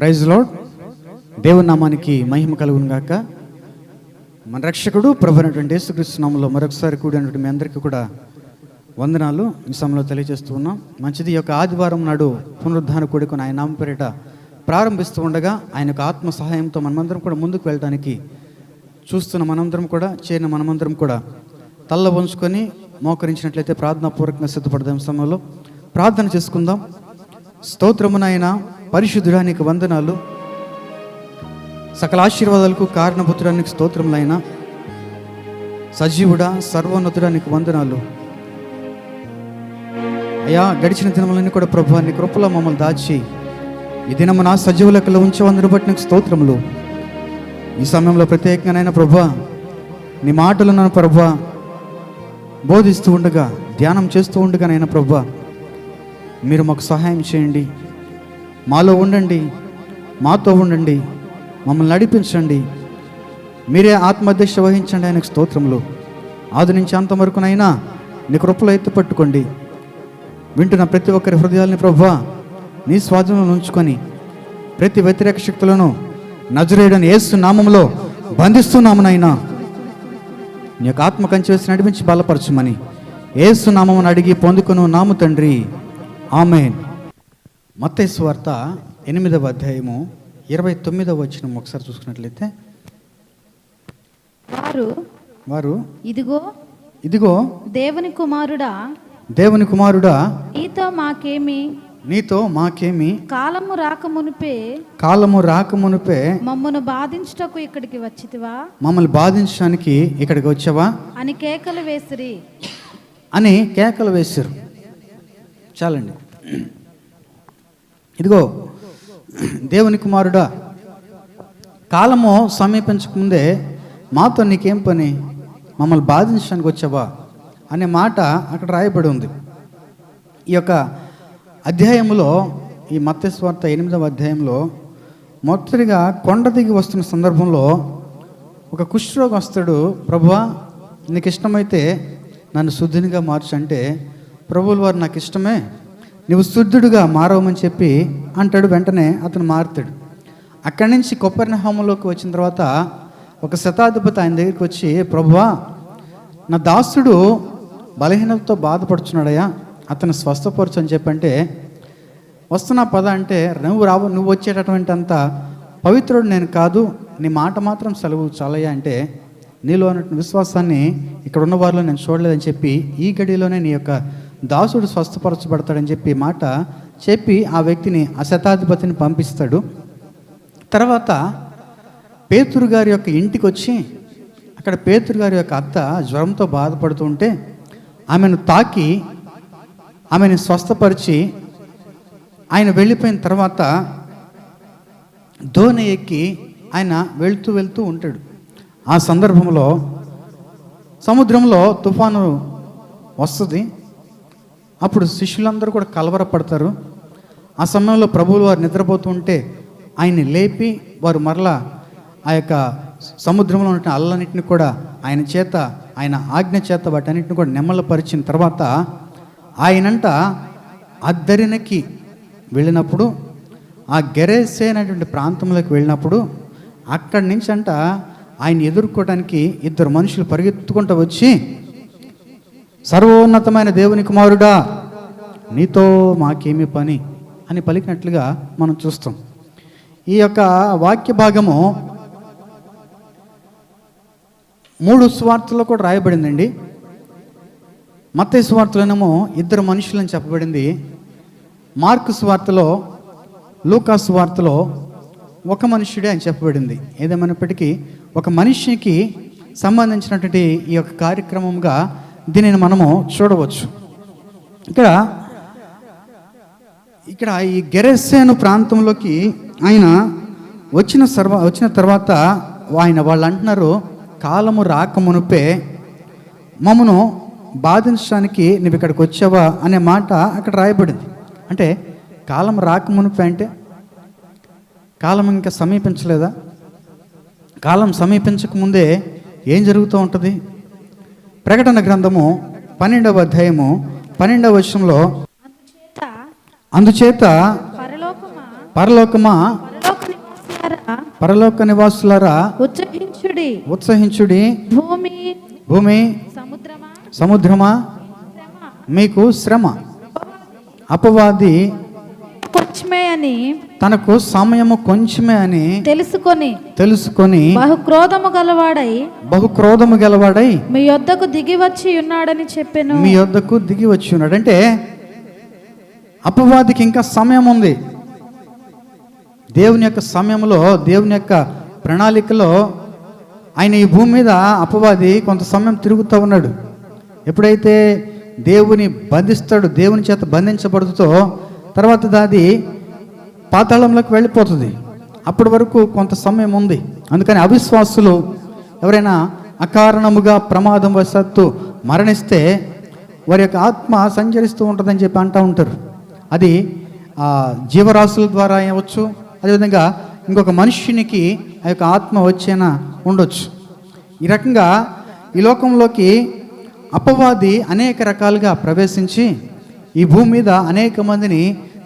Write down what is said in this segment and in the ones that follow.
Praise lord. దేవుని నామానికి మహిమ కలుగును గాక. మన రక్షకుడు ప్రభు అయినటువంటి యేసుక్రీస్తు నామములో మరొకసారి కూడినటువంటి మీ అందరికీ కూడా వందనాలు ఈ సమయంలో తెలియజేస్తూ ఉన్నాం. మంచిది. ఈ యొక్క ఆదివారం నాడు పునరుద్ధాన కూడికను ఆయన నామ పేరిట ప్రారంభిస్తూ ఉండగా ఆయన యొక్క ఆత్మ సహాయంతో మనమందరం కూడా ముందుకు వెళ్ళడానికి చూస్తున్న మనందరం కూడా చేరిన మనమందరం కూడా తల్ల వంచుకొని మోకరించినట్లయితే ప్రార్థనాపూర్వకంగా సిద్ధపడదాం. సమయంలో ప్రార్థన చేసుకుందాం. స్తోత్రమునైనా పరిశుద్ధుడానికి వందనాలు, సకల ఆశీర్వాదాలకు కారణపుత్రానికి స్తోత్రములైనా సజీవుడా సర్వోన్నతుడానికి వందనాలు అయ్యా. గడిచిన దినములన్నీ కూడా ప్రభువా నీ కృపలో మమ్మల్ని దాచి ఈ దినము నా సజీవ లెక్కలో ఉంచవందరు బట్టి నీకు స్తోత్రములు. ఈ సమయంలో ప్రత్యేకంగానైనా ప్రభువా నీ మాటలు నన్ను ప్రభువా బోధిస్తూ ఉండగా ధ్యానం చేస్తూ ఉండగానైనా ప్రభువా మీరు మాకు సహాయం చేయండి. మాలో ఉండండి, మాతో ఉండండి, మమ్మల్ని నడిపించండి. మీరే ఆత్మధ్యక్ష వహించండి. ఆయనకు స్తోత్రములు. ఆది నుంచి అంతవరకునైనా నీ కృపలో ఎత్తి పట్టుకోండి. వింటున్న ప్రతి ఒక్కరి హృదయాల్ని ప్రభువా నీ స్వాధీనంలో ఉంచుకొని ప్రతి వ్యతిరేక శక్తులను నజరేయుడైన యేసు నామములో బంధిస్తున్నామునైనా నీ యొక్క ఆత్మ కంచి వేసి నడిపించి బలపరచుమని యేసు నామమును అడిగి పొందుకొను నాము తండ్రి, ఆమేన్. మత్తయి సువార్త 8వ అధ్యాయము 29వ వచనం ఒకసారి చూసుకున్నట్లయితే, వారు ఇదిగో దేవుని కుమారుడా నీతో మాకేమి కాలము రాకమునుపే మమ్మను బాధించుటకు ఇక్కడికి వచ్చితివా, మమ్మల్ని బాధించడానికి ఇక్కడికి వచ్చావా అని కేకలు వేసిరు. చాలండి. ఇదిగో దేవుని కుమారుడా, కాలము సమీపించకముందే మాతో నీకేం పని, మమ్మల్ని బాధించడానికి వచ్చావా అనే మాట అక్కడ రాయబడి ఉంది. ఈ యొక్క అధ్యాయంలో, ఈ మత్తయి సువార్త 8వ అధ్యాయంలో మొదటిగా కొండ దిగి వస్తున్న సందర్భంలో ఒక కుష్ఠరోగి వస్తాడు. ప్రభువా నీకు ఇష్టమైతే నన్ను శుద్ధినిగా మార్చంటే ప్రభువుల వారు నాకు ఇష్టమే, నువ్వు శుద్ధుడుగా మారవమని చెప్పి అంటాడు. వెంటనే అతను మారుతాడు. అక్కడి నుంచి కపెర్నహూములోకి వచ్చిన తర్వాత ఒక శతాధిపతి ఆయన దగ్గరికి వచ్చి, ప్రభువా నా దాసుడు బలహీనతతో బాధపడుచున్నాడయ్యా, అతను స్వస్థపరచు అని చెప్పంటే, వస్తున్నా పద అంటే, నువ్వు వచ్చేటటువంటి అంత పవిత్రుడు నేను కాదు, నీ మాట మాత్రం సెలవు చాలయ్యా అంటే, నీలో అన్నటువంటి విశ్వాసాన్ని ఇక్కడ ఉన్న వారిలో నేను చూడలేదని చెప్పి ఈ గడిలోనే నీ యొక్క దాసుడు స్వస్థపరచబడతాడని చెప్పి మాట చెప్పి ఆ వ్యక్తిని, ఆ శతాధిపతిని పంపిస్తాడు. తర్వాత పేతురు గారి యొక్క ఇంటికి వచ్చి అక్కడ పేతురు గారి యొక్క అత్త జ్వరంతో బాధపడుతూ ఉంటే ఆమెను తాకి ఆమెను స్వస్థపరిచి ఆయన వెళ్ళిపోయిన తర్వాత దోణి ఎక్కి ఆయన వెళ్తూ ఉంటాడు. ఆ సందర్భంలో సముద్రంలో తుఫాను వస్తుంది. అప్పుడు శిష్యులందరూ కూడా కలవరపడతారు. ఆ సమయంలో ప్రభువులు వారు నిద్రపోతుంటే ఆయన్ని లేపి వారు మరలా ఆ యొక్క సముద్రంలో ఉన్న అల్లన్నింటిని కూడా ఆయన ఆజ్ఞ చేత వాటన్నిటిని కూడా నెమ్మలపరిచిన తర్వాత ఆయనంట అద్దరినకి వెళ్ళినప్పుడు, ఆ గెరేసే అనేటువంటి ప్రాంతంలోకి వెళ్ళినప్పుడు అక్కడి నుంచి అంట ఆయన ఎదుర్కోవడానికి 2 మనుషులు పరిగెత్తుకుంటూ వచ్చి, సర్వోన్నతమైన దేవుని కుమారుడా నీతో మాకేమి పని అని పలికినట్లుగా మనం చూస్తాం. ఈ యొక్క వాక్య భాగము 3 సువార్తల్లో కూడా రాయబడిందండి. మత్తయి సువార్తలోనేమో 2 మనుషులని చెప్పబడింది. మార్కు సువార్తలో, లూకా సువార్తలో ఒక మనుష్యుడే అని చెప్పబడింది. ఏదేమైనప్పటికీ ఒక మనిషికి సంబంధించినటువంటి ఈ యొక్క కార్యక్రమంగా దీనిని మనము చూడవచ్చు. ఇక్కడ ఈ గెరెసేను ప్రాంతంలోకి ఆయన వచ్చిన తర్వాత వాళ్ళు అంటున్నారు, కాలము రాకమునుపే మమ్మను బాధించడానికి నువ్వు ఇక్కడికి వచ్చావా అనే మాట అక్కడ రాయబడింది. అంటే కాలం రాకమునుపే అంటే కాలం ఇంకా సమీపించలేదా? కాలం సమీపించకముందే ఏం జరుగుతూ ఉంటుంది? ప్రకటన గ్రంథము 12వ అధ్యాయము 12వ వచనంలో, అందుచేత పరలోకమా పరలోక నివాసులారా ఉత్సహించుడి. ఉత్సహించుడి. భూమి భూమి సముద్రమా సముద్రమా మీకు శ్రమ. అపవాది కొంచెమే అని తనకు సమయము కొంచెమే అని తెలుసుకొని బహుక్రోధము గలవాడై మీ యొద్దకు దిగి వచ్చి ఉన్నాడని చెప్పెను. మీ యొద్దకు దిగి వచ్చి ఉన్నాడు అంటే అపవాదికి ఇంకా సమయం ఉంది. దేవుని యొక్క సమయంలో, దేవుని యొక్క ప్రణాళికలో ఆయన ఈ భూమి మీద అపవాది కొంత సమయం తిరుగుతూ ఉన్నాడు. ఎప్పుడైతే దేవుని బంధిస్తాడు, దేవుని చేత బంధించబడుతుందో తర్వాత అది పాతాళంలోకి వెళ్ళిపోతుంది. అప్పటి వరకు కొంత సమయం ఉంది. అందుకని అవిశ్వాసులు ఎవరైనా అకారణముగా ప్రమాదం వశత్తు మరణిస్తే వారి యొక్క ఆత్మ సంచరిస్తూ ఉంటుందని చెప్పి అంటూ ఉంటారు. అది జీవరాశుల ద్వారా అవ్వచ్చు, అదేవిధంగా ఇంకొక మనుష్యునికి ఆ యొక్క ఆత్మ వచ్చేనా ఉండొచ్చు. ఈ రకంగా ఈ లోకంలోకి అపవాది అనేక రకాలుగా ప్రవేశించి ఈ భూమి మీద అనేక మందిని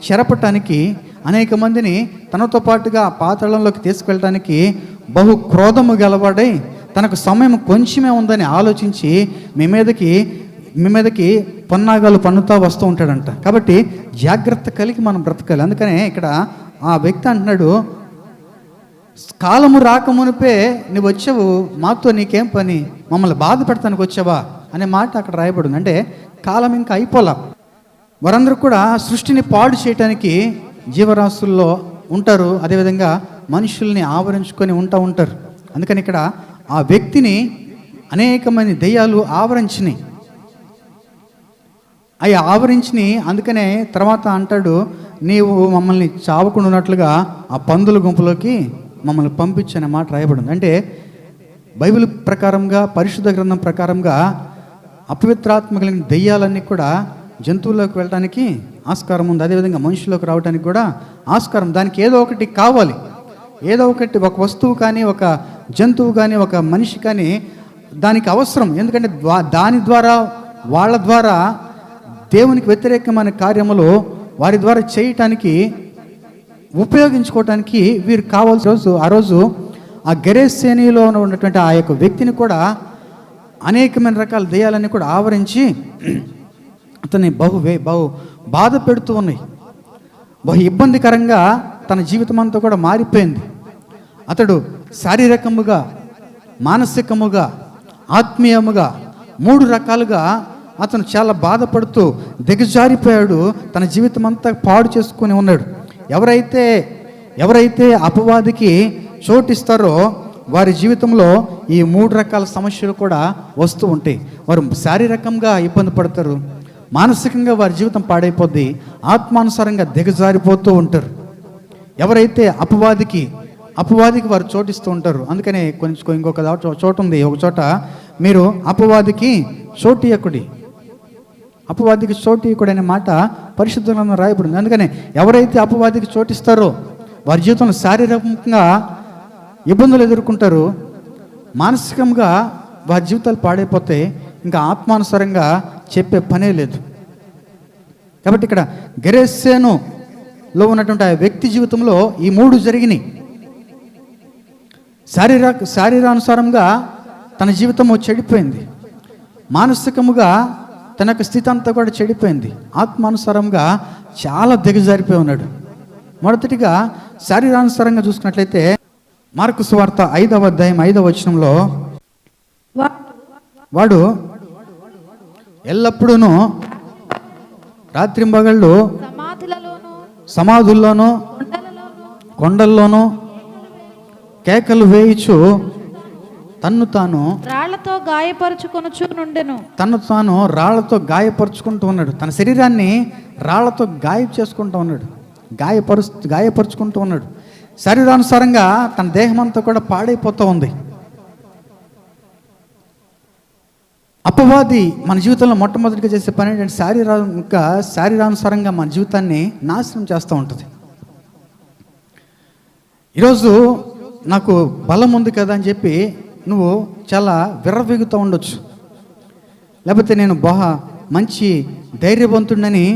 చెరపటానికి, అనేక మందిని తనతో పాటుగా పాతాళంలోకి తీసుకెళ్ళటానికి బహు క్రోధము గలవాడై తనకు సమయం కొంచెమే ఉందని ఆలోచించి మీ మీదకి పన్నాగాలు పన్నుతా వస్తూ ఉంటాడంట. కాబట్టి జాగ్రత్త కలిగి మనం బ్రతకాలి. అందుకనే ఇక్కడ ఆ వ్యక్తి అంటున్నాడు, కాలము రాకమునిపే నువ్వు వచ్చావు, మాతో నీకేం పని, మమ్మల్ని బాధ పెడతానికి వచ్చావా అనే మాట అక్కడ రాయబడింది. అంటే కాలం ఇంకా అయిపోలా. వారందరూ కూడా సృష్టిని పాడు చేయటానికి జీవరాశుల్లో ఉంటారు, అదేవిధంగా మనుషుల్ని ఆవరించుకొని ఉంటారు. అందుకని ఇక్కడ ఆ వ్యక్తిని అనేక మంది దెయ్యాలు ఆవరించినాయి. అవి ఆవరించిని. అందుకనే తర్వాత అంటాడు, నీవు మమ్మల్ని చావకుండా ఉన్నట్లుగా ఆ పందుల గుంపులోకి మమ్మల్ని పంపించనే మాట రాయబడింది. అంటే బైబిల్ ప్రకారంగా, పరిశుద్ధ గ్రంథం ప్రకారంగా అపవిత్రాత్మ కలిగిన దెయ్యాలన్నీ కూడా జంతువుల్లోకి వెళ్ళడానికి ఆస్కారం ఉంది, అదేవిధంగా మనుషుల్లోకి రావడానికి కూడా ఆస్కారం. దానికి ఏదో ఒకటి కావాలి, ఏదో ఒకటి, ఒక వస్తువు కానీ, ఒక జంతువు కానీ, ఒక మనిషి కానీ దానికి అవసరం. ఎందుకంటే దాని ద్వారా, వాళ్ళ ద్వారా దేవునికి వ్యతిరేకమైన కార్యములు వారి ద్వారా చేయటానికి, ఉపయోగించుకోవటానికి వీరు కావాల్సిన ఆ రోజు ఆ గెరేసేనీలో ఉన్నటువంటి ఆ యొక్క వ్యక్తిని కూడా అనేకమైన రకాల దెయ్యాలన్నీ కూడా ఆవరించి అతన్ని బహు బాధ పెడుతూ ఉన్నాయి. బహు ఇబ్బందికరంగా తన జీవితం అంతా కూడా మారిపోయింది. అతడు శారీరకముగా, మానసికముగా, ఆత్మీయముగా 3 రకాలుగా అతను చాలా బాధపడుతూ దిగజారిపోయాడు. తన జీవితం అంతా పాడు చేసుకొని ఉన్నాడు. ఎవరైతే అపవాదికి చోటిస్తారో వారి జీవితంలో ఈ 3 రకాల సమస్యలు కూడా వస్తూ ఉంటాయి. వారు శారీరకంగా ఇబ్బంది పడతారు, మానసికంగా వారి జీవితం పాడైపోద్ది, ఆత్మానుసారంగా దిగజారిపోతూ ఉంటారు. ఎవరైతే అపవాదికి వారు చోటిస్తూ ఉంటారు. అందుకనే కొంచెం ఇంకొక చోటు ఉంది, ఒక చోట మీరు అపవాదికి చోటియకుడి, అపవాదికి చోటియకుడు అనే మాట పరిశుద్ధ గ్రంథంలో రాయబడింది. అందుకనే ఎవరైతే అపవాదికి చోటిస్తారో వారి జీవితంలో శారీరకంగా ఇబ్బందులు ఎదుర్కొంటారు, మానసికంగా వారి జీవితాలు పాడైపోతే ఇంకా ఆత్మానుసారంగా చెప్పే పనే లేదు. కాబట్టి ఇక్కడ గెరేసేనులో ఉన్నటువంటి ఆ వ్యక్తి జీవితంలో ఈ 3 జరిగినాయి. శారీరానుసారంగా తన జీవితము చెడిపోయింది, మానసికముగా తన యొక్క స్థితి అంతా కూడా చెడిపోయింది, ఆత్మానుసారంగా చాలా దిగజారిపోయి ఉన్నాడు. మొదటిగా శారీరానుసారంగా చూసుకున్నట్లయితే మార్కు సువార్త 5వ అధ్యాయం 5వ వచనంలో వాడు ఎల్లప్పుడూ రాత్రింబగళ్ళు సమాధుల్లోనూ కొండల్లోనూ కేకలు వేయిచు తన్ను తాను రాళ్లతో గాయపరుచుకుంటూ ఉన్నాడు. తన శరీరాన్ని రాళ్లతో చేసుకుంటూ ఉన్నాడు, గాయపరుచుకుంటూ ఉన్నాడు. శరీరానుసారంగా తన దేహం అంతా కూడా పాడైపోతూ ఉంది. అపవాది మన జీవితంలో మొట్టమొదటిగా చేసే పని ఏంటంటే శారీరానుసారంగా మన జీవితాన్ని నాశనం చేస్తూ ఉంటుంది. ఈరోజు నాకు బలం ఉంది కదా అని చెప్పి నువ్వు చాలా విర్రవీగుతూ ఉండొచ్చు, లేకపోతే నేను మంచి ధైర్యవంతుడని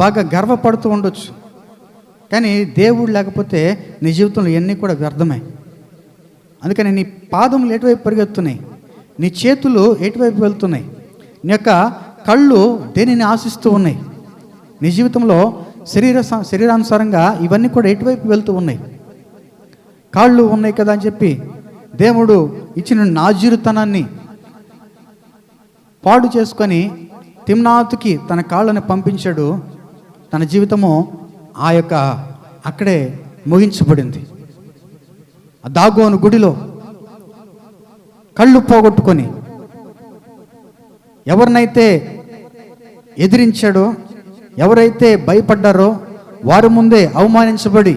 బాగా గర్వపడుతూ ఉండొచ్చు. కానీ దేవుడు లేకపోతే నీ జీవితంలో ఇవన్నీ కూడా వ్యర్థమే. అందుకని నీ పాదములు ఎటువైపు పరిగెత్తున్నాయి, నీ చేతులు ఎటువైపు వెళ్తున్నాయి, నీ యొక్క కళ్ళు దేనిని ఆశిస్తూ ఉన్నాయి, నీ జీవితంలో శరీరానుసారంగా ఇవన్నీ కూడా ఎటువైపు వెళ్తూ ఉన్నాయి. కాళ్ళు ఉన్నాయి కదా అని చెప్పి దేవుడు ఇచ్చిన నాజీరుతనాన్ని పాడు చేసుకొని తిమ్నాతుకి తన కాళ్ళని పంపించాడు. తన జీవితము అక్కడే ముగించబడింది. ఆ దాగోను గుడిలో కళ్ళు పోగొట్టుకొని ఎవరినైతే ఎదిరించాడో, ఎవరైతే భయపడ్డారో వారి ముందే అవమానించబడి,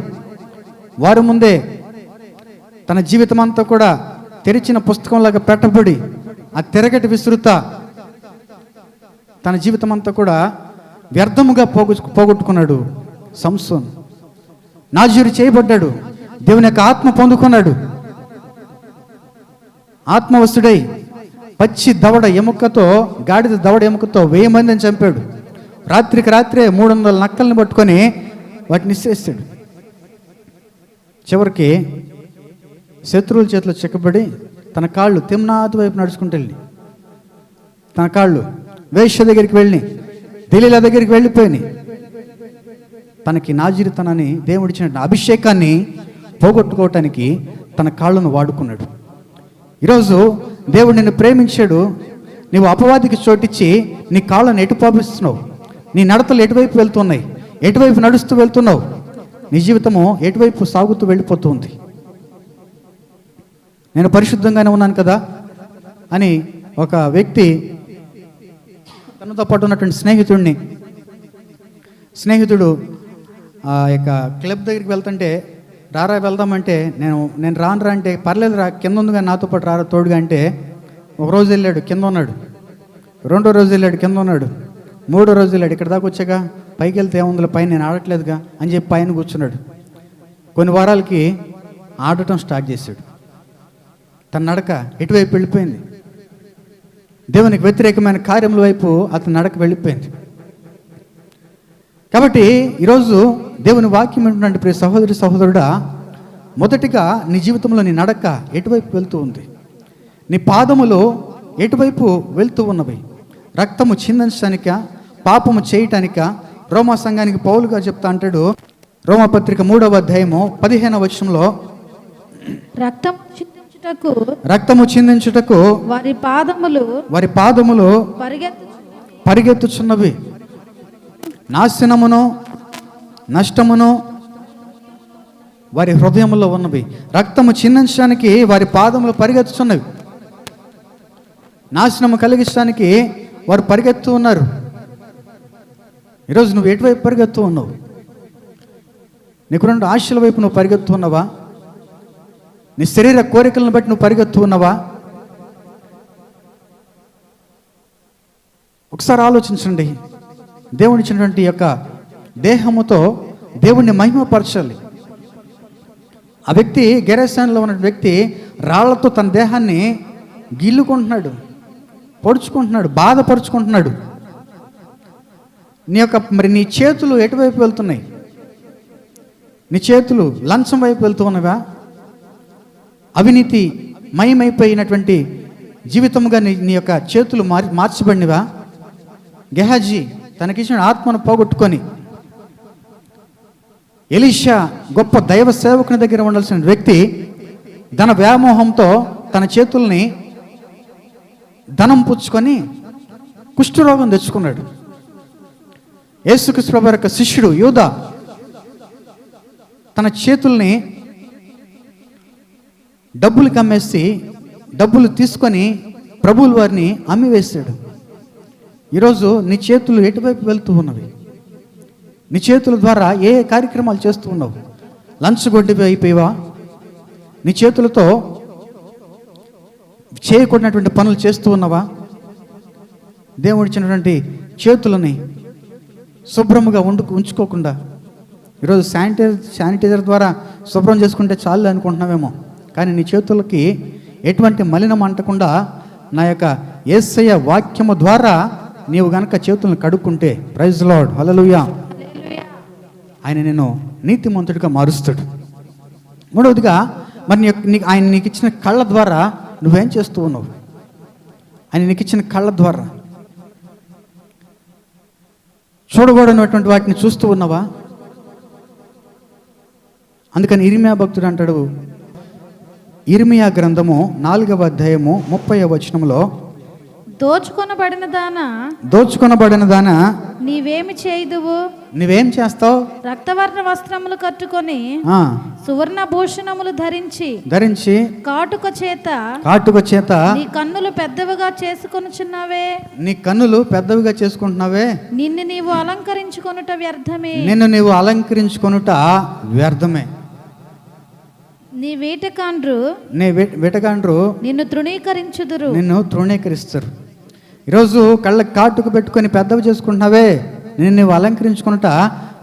వారి ముందే తన జీవితం అంతా కూడా తెరిచిన పుస్తకంలాగా పెట్టబడి, ఆ తిరగటి విస్తృత తన జీవితం అంతా కూడా వ్యర్థముగా పోగొట్టుకున్నాడు సంసోన్. నాజీరు చేయబడ్డాడు, దేవుని యొక్క ఆత్మ పొందుకున్నాడు. ఆత్మవశుడై పచ్చి దవడ ఎముకతో, గాడిద దవడ ఎముకతో 1000 మందిని చంపాడు. రాత్రికి రాత్రే 300 నక్కల్ని పట్టుకొని వాటిని ఇచ్చేస్తాడు. చివరికి శత్రువుల చేతిలో చిక్కబడి తన కాళ్ళు తిమ్నాతు వైపు నడుచుకుంటూ వెళ్ళి, తన కాళ్ళు వేశ్య దగ్గరికి వెళ్ళి, దెలీలా దగ్గరికి వెళ్ళిపోయినాయి. తనకి నాజీరుతనాన్ని, దేవుడిచ్చిన అభిషేకాన్ని పోగొట్టుకోవటానికి తన కాళ్ళను వాడుకున్నాడు. ఈరోజు దేవుడు నిన్ను ప్రేమించాడు. నీవు అపవాదికి చోటిచ్చి నీ కాళ్ళను ఎటు పంపిస్తున్నావు, నీ నడతలు ఎటువైపు వెళ్తున్నాయి, ఎటువైపు నడుస్తూ వెళ్తున్నావు, నీ జీవితము ఎటువైపు సాగుతూ వెళ్ళిపోతుంది. నేను పరిశుద్ధంగానే ఉన్నాను కదా అని ఒక వ్యక్తి తనతో పాటు ఉన్నటువంటి స్నేహితుడు ఆ యొక్క క్లబ్ దగ్గరికి వెళ్తుంటే, రారా వెళ్దామంటే, నేను రానురా అంటే, పర్లేదు రా, కింద ఉందిగా నాతో పాటు రారా తోడుగా అంటే, ఒక రోజు వెళ్ళాడు కింద ఉన్నాడు, 2వ రోజు వెళ్ళాడు కింద ఉన్నాడు, 3వ రోజు వెళ్ళాడు ఇక్కడ దాకా వచ్చాక పైకి వెళ్తే ఏముందిలే, పైన నేను ఆడట్లేదుగా అని చెప్పి పైన కూర్చున్నాడు. కొన్ని వారాలకి ఆడటం స్టార్ట్ చేశాడు. తన నడక ఎటువైపు వెళ్ళిపోయింది, దేవునికి వ్యతిరేకమైన కార్యముల వైపు అతని నడక వెళ్ళిపోయింది. కాబట్టి ఈరోజు దేవుని వాక్యం ఏంటంటే, ప్రియ సహోదరి సహోదరుడా, మొదటిగా నీ జీవితంలో నీ నడక ఎటువైపు వెళ్తూ ఉంది, నీ పాదములు ఎటువైపు వెళ్తూ ఉన్నవి? రక్తము చిందించడానిక, పాపము చేయటానిక? రోమా సంఘానికి పౌలుగా చెప్తా అంటాడు, రోమాపత్రిక 3వ అధ్యాయము 15వ వచనంలో, రక్తము చిందించుటకు వారి పాదములు పరిగెత్తుచున్నవి, నాశనమును నష్టమును వారి హృదయములో ఉన్నవి. రక్తము చిందించడానికి వారి పాదములు పరిగెత్తుచున్నవి, నాశనము కలిగించడానికి వారు పరిగెత్తు ఉన్నారు. ఈరోజు నువ్వు ఎటువైపు పరిగెత్తు ఉన్నావు? నీకు 2 ఆశల వైపు నువ్వు పరిగెత్తు ఉన్నావా? నీ శరీర కోరికలను బట్టి నువ్వు పరిగెత్తు ఉన్నావా? ఒకసారి ఆలోచించండి. దేవుని ఇచ్చినటువంటి యొక్క దేహముతో దేవుణ్ణి మహిమపరచాలి. ఆ వ్యక్తి, గెరాసానులో ఉన్న వ్యక్తి రాళ్లతో తన దేహాన్ని గిల్లుకుంటున్నాడు, పొడుచుకుంటున్నాడు, బాధపరుచుకుంటున్నాడు. నీ చేతులు ఎటువైపు వెళ్తున్నాయి? నీ చేతులు లంచం వైపు వెళ్తూ ఉన్నవా? అవినీతి మయమైపోయినటువంటి జీవితముగా నీ యొక్క చేతులు మార్చబడినవా? గెహాజీ తనకిచ్చిన ఆత్మను పోగొట్టుకొని, ఎలీషా గొప్ప దైవ సేవకుని దగ్గర ఉండాల్సిన వ్యక్తి ధన వ్యామోహంతో తన చేతుల్ని ధనం పుచ్చుకొని కుష్ఠరోగం తెచ్చుకున్నాడు. యేసుక్రీస్తు ప్రభువు యొక్క శిష్యుడు యూదా తన చేతుల్ని డబ్బులు కమ్మేసి, డబ్బులు తీసుకొని ప్రభువుల వారిని అమ్మివేశాడు. ఈరోజు నీ చేతులు ఎటువైపు వెళ్తూ ఉన్నవి? నీ చేతుల ద్వారా ఏ కార్యక్రమాలు చేస్తూ ఉన్నావు? లంచగొడ్డివి అయిపోయావా? నీ చేతులతో చేయకూడనటువంటి పనులు చేస్తూ ఉన్నావా? దేవుడిచ్చినటువంటి చేతులని శుభ్రముగా ఉంచుకోకుండా ఈరోజు శానిటైజర్ ద్వారా శుభ్రం చేసుకుంటే చాలు అనుకుంటున్నావేమో. కానీ నీ చేతులకి ఎటువంటి మలినం అంటకుండా నా యొక్క యేసయ్య వాక్యము ద్వారా నీవు గనక చేతులను కడుక్కుంటే, ప్రైజ్ లార్డ్, హల్లెలూయా, ఆయన నేను నీతిమంతుడిగా మారుస్తాడు. మూడవదిగా మరి ఆయన నీకు ఇచ్చిన కళ్ళ ద్వారా నువ్వేం చేస్తూ ఉన్నావు? ఆయన నీకు ఇచ్చిన కళ్ళ ద్వారా చూడకూడనటువంటి వాటిని చూస్తూ ఉన్నావా? అందుకని ఇర్మియా భక్తుడు అంటాడు, ఇర్మియా గ్రంథము 4వ అధ్యాయము 30వ వచనంలో, దోచుకొనబడిన దానా నీవేమి చేయుదువు? నువ్వేం చేస్తావు? రక్తవర్ణ వస్త్రములు కట్టుకొని సువర్ణ భూషణములు ధరించి కాటుక చేత నీ కన్నులు పెద్దవిగా చేసుకొనుచున్నావే. నీ కన్నులు పెద్దవిగా చేసుకుంటున్నావే. నిన్ను నీవు అలంకరించుకొనుట వ్యర్థమే. నీ వేటకాండ్రు నిన్ను తృణీకరిస్తారు. ఈరోజు కళ్ళ కాటుకు పెట్టుకొని పెద్దవి చేసుకుంటున్నావే, నువ్వు అలంకరించుకున్నట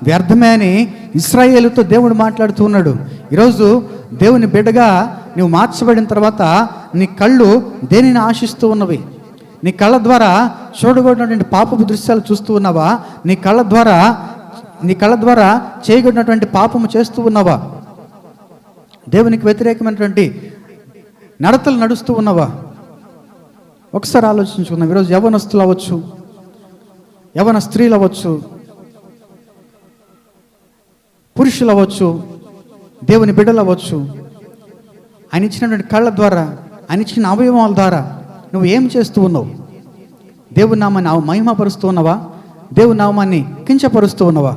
వ్యర్థమే అని ఇశ్రాయేలుతో దేవుడు మాట్లాడుతూ ఉన్నాడు. ఈరోజు దేవుని బిడ్డగా నువ్వు మార్చబడిన తర్వాత నీ కళ్ళు దేనిని ఆశిస్తూ ఉన్నవి? నీ కళ్ళ ద్వారా చూడకూడనటువంటి పాపపు దృశ్యాలు చూస్తూ ఉన్నావా? నీ కళ్ళ ద్వారా చేయకూడనటువంటి పాపము చేస్తూ ఉన్నావా? దేవునికి వ్యతిరేకమైనటువంటి నడతలు నడుస్తూ ఉన్నావా? ఒకసారి ఆలోచించుకుందాం. ఈరోజు యవనస్తులు అవ్వచ్చు, యవన స్త్రీలు అవ్వచ్చు, పురుషులు అవ్వచ్చు, దేవుని బిడ్డలు అవ్వచ్చు, ఆయన ఇచ్చినటువంటి కళ్ళ ద్వారా, ఆయన ఇచ్చిన అవయవాల ద్వారా నువ్వు ఏం చేస్తూ ఉన్నావు? దేవుని నామాన్ని మహిమపరుస్తూ ఉన్నావా? దేవుని నామాన్ని కించపరుస్తూ ఉన్నావా?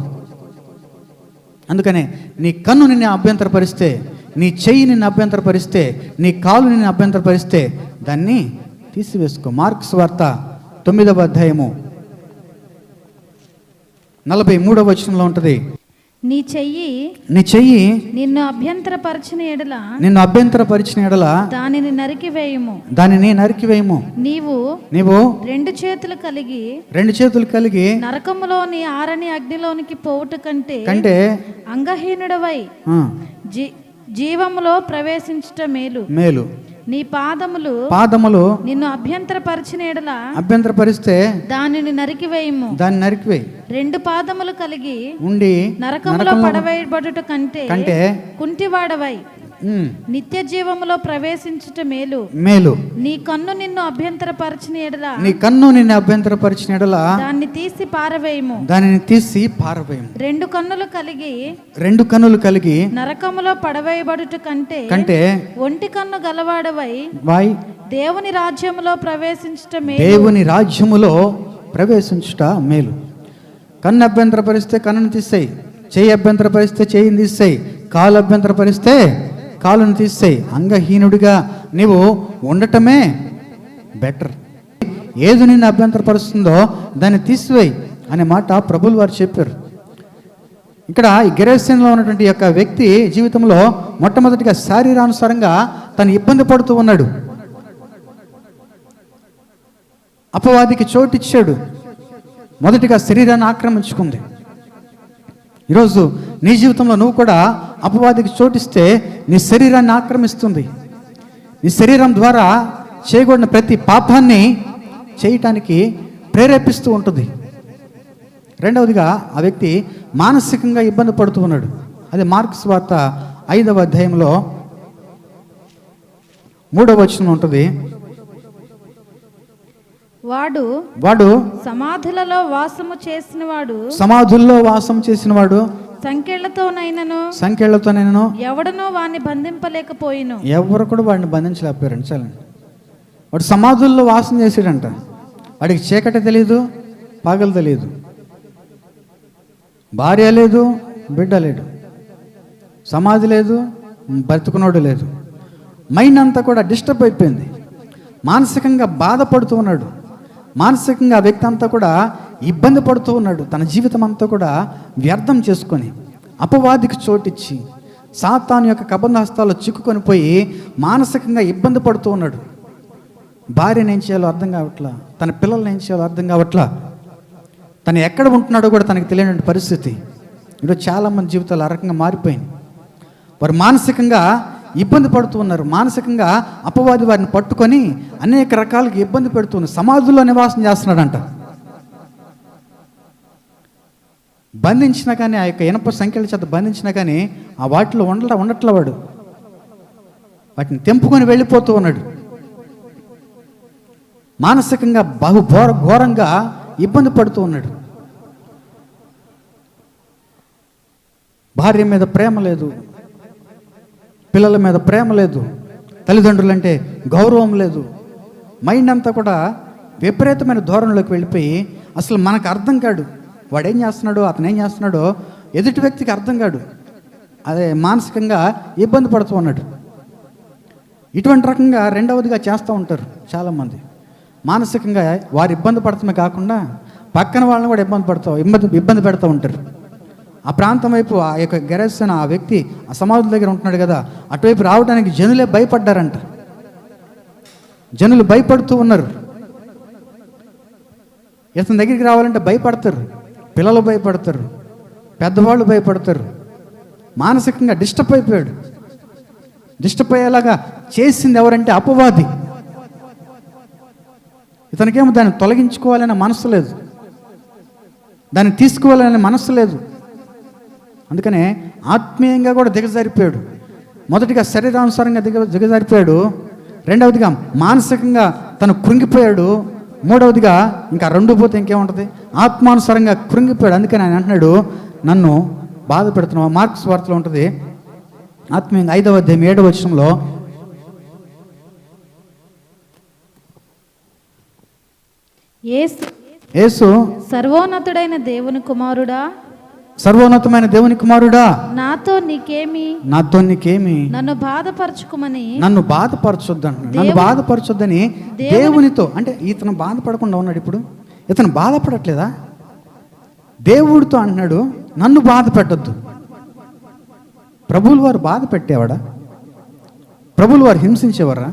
అందుకనే నీ కన్ను నిన్ను అభ్యంతరపరిస్తే, నీ చెయ్యి నిన్ను అభ్యంతరపరిస్తే, నీ కాలు నిన్ను అభ్యంతరపరిస్తే దాన్ని తీసివేసుకో. మార్కు సువార్త 9వ అధ్యాయము 43వ వచనంలో ఉంటుంది, నీ చెయ్యి నిన్ను అభ్యంతరపరిచిన ఎడల దానిని నరికివేయము. నీవు రెండు చేతులు కలిగి నరకములోని ఆరని అగ్నిలోనికి పోవుట కంటే అంగహీనుడవై జీవములో ప్రవేశించుట మేలు. నీ పాదములు నిన్ను అభ్యంతరపరిస్తే దానిని నరికివేయము. రెండు పాదములు కలిగి ఉండి నరకములో పడవేయబడుట కంటే కుంటివాడవై నిత్య జీవములో ప్రవేశించుట మేలు. నీ కన్ను నిన్ను అభ్యంతరపరిచిన ఎడల దాన్ని తీసి పారవేయము. రెండు కన్నులు కలిగి నరకములో పడవేయబడుట కంటే ఒంటి కన్ను గలవాడవై దేవుని రాజ్యములో ప్రవేశించుట మేలు. కన్ను అభ్యంతరపరిస్తే కన్నును తీసేయి, చెయ్యి అభ్యంతరపరిస్తే చెయ్యిని తీసేయి, కాలు అభ్యంతరపరిస్తే కాలును తీసేయి. అంగహీనుడిగా నీవు ఉండటమే బెటర్. ఏది నిన్ను అభ్యంతరపరుస్తుందో దాన్ని తీసివేయి అనే మాట ప్రభువులు వారు చెప్పారు. ఇక్కడ ఈ గెరేసేనులో ఉన్నటువంటి యొక్క వ్యక్తి జీవితంలో మొట్టమొదటిగా శారీరానుసారంగా తను ఇబ్బంది పడుతూ ఉన్నాడు. అపవాదికి చోటిచ్చాడు. మొదటిగా శరీరాన్ని ఆక్రమించుకుంది. ఈరోజు నీ జీవితంలో నువ్వు కూడా అపవాదికి చోటిస్తే నీ శరీరాన్ని ఆక్రమిస్తుంది. నీ శరీరం ద్వారా చేయకూడని ప్రతి పాపాన్ని చేయటానికి ప్రేరేపిస్తూ ఉంటుంది. రెండవదిగా ఆ వ్యక్తి మానసికంగా ఇబ్బంది పడుతూ ఉన్నాడు. అది మార్కు సువార్త 5వ అధ్యాయంలో 3వ వచనం ఉంటుంది. వాడు సమాధుల్లో వాసం చేసినవాడు సంకెళ్లతోనైనను ఎవడనో వాడిని బంధింపలేకపోయిను. ఎవరు కూడా వాడిని బంధించలేకపోయారండి. చాలండి. వాడు సమాధుల్లో వాసం చేసాడంట. వాడికి చీకటి తెలియదు, పగలు తెలియదు, భార్య లేదు, బిడ్డ లేడు, సమాధి లేదు, బ్రతుకునోడు లేదు. మైండ్ అంతా కూడా డిస్టర్బ్ అయిపోయింది. మానసికంగా బాధపడుతూ ఉన్నాడు. మానసికంగా ఆ వ్యక్తి అంతా కూడా ఇబ్బంది పడుతూ ఉన్నాడు. తన జీవితం అంతా కూడా వ్యర్థం చేసుకొని అపవాదికి చోటిచ్చి సాతాను యొక్క కబంధ హస్తాల్లో చిక్కుకొని పోయి మానసికంగా ఇబ్బంది పడుతూ ఉన్నాడు. భార్యను ఏం చేయాలో అర్థం కావట్లా, తన పిల్లల్ని ఏం చేయాలో అర్థం కావట్లా, తను ఎక్కడ ఉంటున్నాడో కూడా తనకు తెలియని పరిస్థితి. ఈరోజు చాలామంది జీవితాలు ఆ రకంగా మారిపోయింది. వారు మానసికంగా ఇబ్బంది పడుతూ ఉన్నారు. మానసికంగా అపవాది వారిని పట్టుకొని అనేక రకాలుగా ఇబ్బంది పెడుతున్నారు. సమాధుల్లో నివాసం చేస్తున్నాడంట. బంధించినా కానీ, ఆ యొక్క ఇనప సంఖ్యల చేత బంధించినా కానీ ఆ వాటిలో ఉండట్ల వాడు. వాటిని తెంపుకొని వెళ్ళిపోతూ ఉన్నాడు. మానసికంగా ఘోరంగా ఇబ్బంది పడుతూ ఉన్నాడు. భార్య మీద ప్రేమ లేదు, పిల్లల మీద ప్రేమ లేదు, తల్లిదండ్రులంటే గౌరవం లేదు. మైండ్ అంతా కూడా విపరీతమైన ధోరణిలోకి వెళ్ళిపోయి అసలు మనకు అర్థం కాడు. వాడేం చేస్తున్నాడో, అతను ఏం చేస్తున్నాడో ఎదుటి వ్యక్తికి అర్థం కాడు. అదే మానసికంగా ఇబ్బంది పడుతూ ఉన్నాడు. ఇటువంటి రకంగా రెండవదిగా చేస్తూ ఉంటారు చాలామంది. మానసికంగా వారు ఇబ్బంది పడటమే కాకుండా పక్కన వాళ్ళని కూడా ఇబ్బంది పెడుతూ ఉంటారు. ఆ ప్రాంతం వైపు ఆ యొక్క గెరసిన ఆ వ్యక్తి ఆ సమాధుల దగ్గర ఉంటున్నాడు కదా, అటువైపు రావడానికి జనులే భయపడ్డారంట. జనులు భయపడుతూ ఉన్నారు. ఇతని దగ్గరికి రావాలంటే భయపడతారు. పిల్లలు భయపడతారు, పెద్దవాళ్ళు భయపడతారు. మానసికంగా డిస్టర్బ్ అయిపోయాడు. డిస్టర్బ్ అయ్యేలాగా చేసింది ఎవరంటే అపవాది. ఇతనికేమో దాన్ని తొలగించుకోవాలనే మనస్సు లేదు, దాన్ని తీసుకోవాలనే మనస్సు లేదు. అందుకనే ఆత్మీయంగా కూడా దిగజారిపోయాడు. మొదటిగా శరీరానుసారంగా దిగజారిపోయాడు. రెండవదిగా మానసికంగా తను కృంగిపోయాడు. మూడవదిగా ఇంకా రెండు పోతే ఇంకేముంటుంది, ఆత్మానుసారంగా కృంగిపోయాడు. అందుకని ఆయన అంటున్నాడు, నన్ను బాధ పెడుతున్నావు. మార్క్స్ వార్తలో ఉంటుంది, ఆత్మీయంగా 5వ అధ్యాయం 7వ వచనంలో, యేసు సర్వోన్నతుడైన దేవుని కుమారుడా, సర్వోన్నతమైన దేవుని కుమారుడా, నాతో నీకేమి నన్ను బాధపరచుకోమని, నన్ను బాధపరచొద్దు అంటున్నాడు. నన్ను బాధపరచొద్దని దేవునితో, అంటే ఇతను బాధపడకుండా ఉన్నాడు. ఇప్పుడు ఇతను బాధపడట్లేదా? దేవుడితో అంటున్నాడు, నన్ను బాధ పెట్టొద్దు. ప్రభువులు వారు బాధ పెట్టేవాడా? ప్రభువులు వారు హింసించేవారా?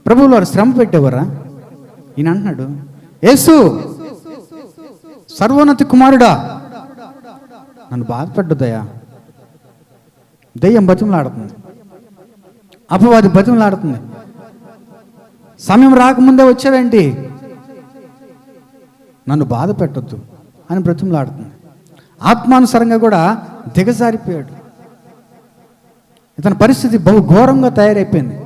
ప్రభువులు వారు శ్రమ పెట్టేవారా? ఈయన అంటున్నాడు, యేసు సర్వోన్నతి కుమారుడా, నన్ను బాధపెట్టొద్దయ్యా. దెయ్యం బతిమలాడుతుంది, అపవాది బతిమలాడుతుంది. సమయం రాకముందే వచ్చావేంటి, నన్ను బాధ పెట్టొద్దు అని బ్రతిమలాడుతుంది. ఆత్మానుసారంగా కూడా దిగజారిపోయాడు. ఇతని పరిస్థితి బహు ఘోరంగా తయారైపోయింది.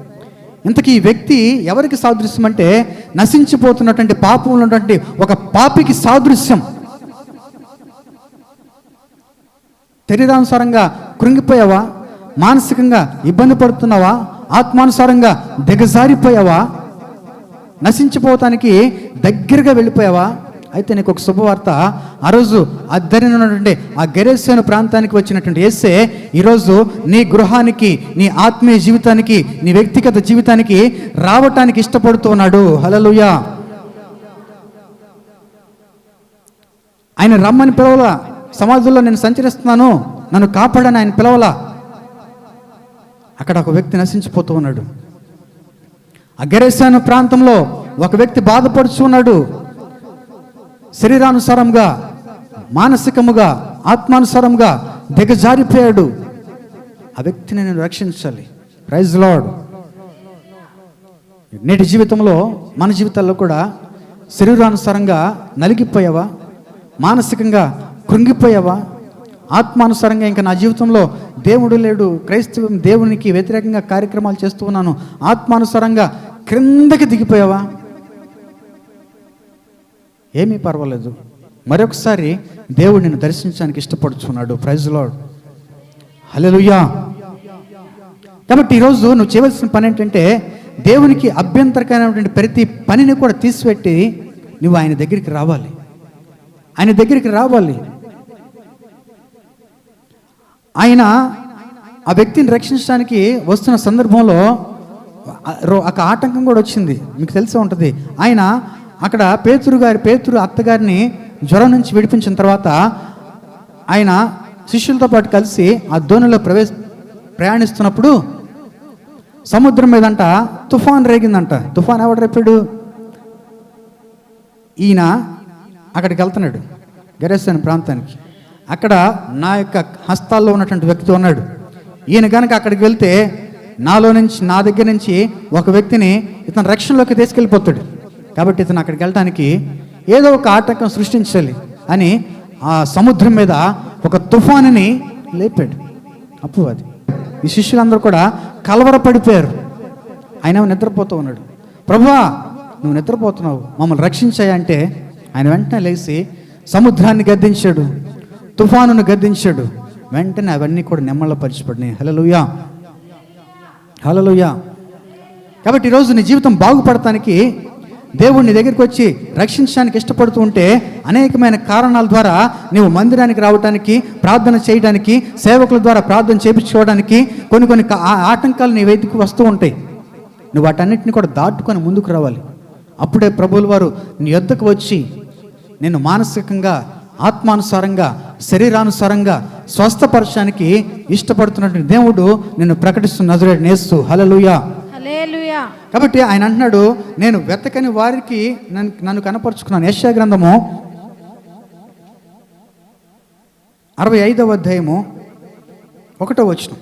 ఇంతకీ ఈ వ్యక్తి ఎవరికి సాదృశ్యం అంటే, నశించిపోతున్నటువంటి పాపంలో ఉన్నటువంటి ఒక పాపికి సాదృశ్యం. శరీరానుసారంగా కృంగిపోయావా? మానసికంగా ఇబ్బంది పడుతున్నావా? ఆత్మానుసారంగా దిగజారిపోయావా? నశించిపోవటానికి దగ్గరగా వెళ్ళిపోయావా? అయితే నీకు ఒక శుభవార్త. ఆ రోజు ఉన్నటువంటి ఆ గెరేసేను ప్రాంతానికి వచ్చినటువంటి యేసే ఈరోజు నీ గృహానికి, నీ ఆత్మీయ జీవితానికి, నీ వ్యక్తిగత జీవితానికి రావటానికి ఇష్టపడుతూ ఉన్నాడు. హల్లెలూయా. ఆయన రమ్మని పిలవలా. సమాజంలో నేను సంచరిస్తున్నాను, నన్ను కాపాడని ఆయన పిలవలా. అక్కడ ఒక వ్యక్తి నశించిపోతూ ఉన్నాడు. ఆ గెరేసేను ప్రాంతంలో ఒక వ్యక్తి బాధపడుచున్నాడు. శరీరానుసారంగా, మానసికముగా, ఆత్మానుసారంగా దిగజారిపోయాడు. ఆ వ్యక్తిని నేను రక్షించాలి. Praise Lord. నేటి జీవితంలో, మన జీవితాల్లో కూడా శరీరానుసారంగా నలిగిపోయావా? మానసికంగా కృంగిపోయావా? ఆత్మానుసారంగా ఇంకా నా జీవితంలో దేవుడు లేడు, క్రైస్తవం దేవునికి వ్యతిరేకంగా కార్యక్రమాలు చేస్తూ ఉన్నాను, ఆత్మానుసారంగా క్రిందకి దిగిపోయావా? ఏమీ పర్వాలేదు, మరొకసారి దేవుడు నిన్ను దర్శించడానికి ఇష్టపడుచున్నాడు. Praise lord. హల్లెలూయా. కాబట్టి ఈరోజు నువ్వు చేయవలసిన పని ఏంటంటే, దేవునికి అభ్యంతరకరమైనటువంటి ప్రతి పనిని కూడా తీసిపెట్టి నువ్వు ఆయన దగ్గరికి రావాలి. ఆయన దగ్గరికి రావాలి. ఆయన ఆ వ్యక్తిని రక్షించడానికి వస్తున్న సందర్భంలో ఒక ఆటంకం కూడా వచ్చింది, మీకు తెలిసే ఉంటుంది. ఆయన అక్కడ పేతురు అత్తగారిని జ్వరం నుంచి విడిపించిన తర్వాత ఆయన శిష్యులతో పాటు కలిసి ఆ దోణిలో ప్రయాణిస్తున్నప్పుడు సముద్రం మీదంట తుఫాన్ రేగిందంట. తుఫాన్ ఎవడు రేపాడు? ఈయన అక్కడికి వెళ్తున్నాడు, గెరేసేను ప్రాంతానికి. అక్కడ నా యొక్క హస్తాల్లో ఉన్నటువంటి వ్యక్తి ఉన్నాడు. ఈయన కనుక అక్కడికి వెళ్తే నా దగ్గర నుంచి ఒక వ్యక్తిని ఇతను రక్షణలోకి తీసుకెళ్ళిపోతాడు. కాబట్టి ఇతను అక్కడికి వెళ్ళటానికి ఏదో ఒక ఆటంకం సృష్టించాలి అని ఆ సముద్రం మీద ఒక తుఫానుని లేపాడు. అపవాది. ఈ శిష్యులందరూ కూడా కలవరపడిపోయారు. ఆయన నిద్రపోతూ ఉన్నాడు. ప్రభువా, నువ్వు నిద్రపోతున్నావు, మమ్మల్ని రక్షించాయి అంటే ఆయన వెంటనే లేచి సముద్రాన్ని గద్దించాడు, తుఫానును గద్దించాడు. వెంటనే అవన్నీ కూడా నెమ్మళ్ళపరిచిపడినాయి. హల్లెలూయా, హల్లెలూయా. కాబట్టి ఈరోజు నీ జీవితం బాగుపడటానికి దేవుడు నీ దగ్గరికి వచ్చి రక్షించడానికి ఇష్టపడుతూ ఉంటే అనేకమైన కారణాల ద్వారా నీవు మందిరానికి రావడానికి, ప్రార్థన చేయడానికి, సేవకుల ద్వారా ప్రార్థన చేయించుకోవడానికి కొన్ని ఆటంకాలు నీ వెతికి వస్తూ ఉంటాయి. నువ్వు వాటన్నిటిని కూడా దాటుకొని ముందుకు రావాలి. అప్పుడే ప్రభువుల వారు నీ యొద్దకు వచ్చి నిన్ను మానసికంగా, ఆత్మానుసారంగా, శరీరానుసారంగా స్వస్థపరచడానికి ఇష్టపడుతున్నటువంటి దేవుడు నిన్ను ప్రకటిస్తున్న నజరేయుడైన యేసు. హల్లెలూయా, హల్లెలూయా. కాబట్టి ఆయన అంటున్నాడు, నేను వెతకని వారికి నన్ను కనపరుచుకున్నాను. యెషయా గ్రంథము 65వ అధ్యాయము 1వ వచనం.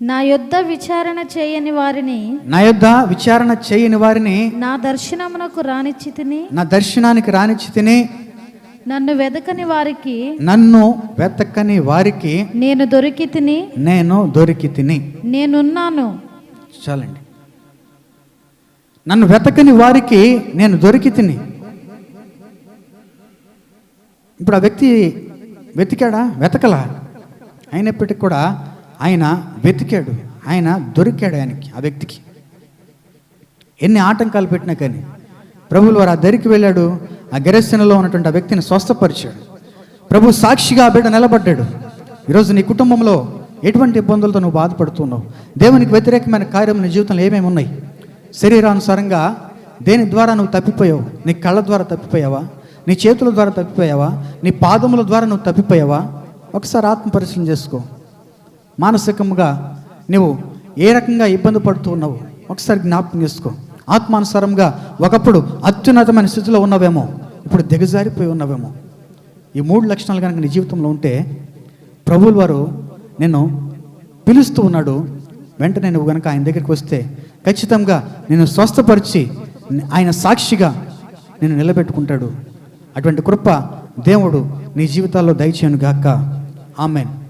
నా యొద్ద విచారణ చేయని వారిని, నా యొద్ద విచారణ చేయని వారిని నా దర్శనమునకు రానిచ్చితిని, నా దర్శనానికి రానిచ్చితిని, నన్ను వెదకని వారికి, నన్ను వెతకని వారికి నేను దొరికితిని, నేను దొరికితిని. నేనున్నాను. చాలండి. నన్ను వెతకని వారికి నేను దొరికితిని. ఇప్పుడు ఆ వ్యక్తి వెతికాడా? వెతకలా. అయినప్పటికీ కూడా ఆయన వెతికాడు, ఆయన దొరికాడు ఆయనకి, ఆ వ్యక్తికి. ఎన్ని ఆటంకాలు పెట్టినా కానీ ప్రభువుల వారు ఆ దరికి వెళ్ళాడు. ఆ గెరసెనలో ఉన్నటువంటి ఆ వ్యక్తిని స్వస్థపరిచాడు. ప్రభు సాక్షిగా ఆ బిడ్డ నిలబడ్డాడు. ఈరోజు నీ కుటుంబంలో ఎటువంటి ఇబ్బందులతో నువ్వు బాధపడుతున్నావు? దేవునికి వ్యతిరేకమైన కార్యం నీ జీవితంలో ఏమేమి ఉన్నాయి? శరీరానుసారంగా దేని ద్వారా నువ్వు తప్పిపోయావు? నీ కళ్ళ ద్వారా తప్పిపోయావా? నీ చేతుల ద్వారా తప్పిపోయావా? నీ పాదముల ద్వారా నువ్వు తప్పిపోయావా? ఒకసారి ఆత్మ పరిశీలన చేసుకో. మానసికంగా నువ్వు ఏ రకంగా ఇబ్బంది పడుతూ ఉన్నావు ఒకసారి జ్ఞాపకం చేసుకో. ఆత్మానుసారంగా ఒకప్పుడు అత్యున్నతమైన స్థితిలో ఉన్నవేమో, ఇప్పుడు దిగజారిపోయి ఉన్నవేమో. ఈ 3 లక్షణాలు కనుక నీ జీవితంలో ఉంటే ప్రభువుల వారు నిన్ను పిలుస్తూ ఉన్నాడు. వెంటనే నువ్వు కనుక ఆయన దగ్గరికి వస్తే ఖచ్చితంగా నిన్ను స్వస్థపరిచి ఆయన సాక్షిగా నిన్ను నిలబెట్టుకుంటాడు. అటువంటి కృప దేవుడు నీ జీవితాల్లో దయచేయను గాక. ఆమేన్.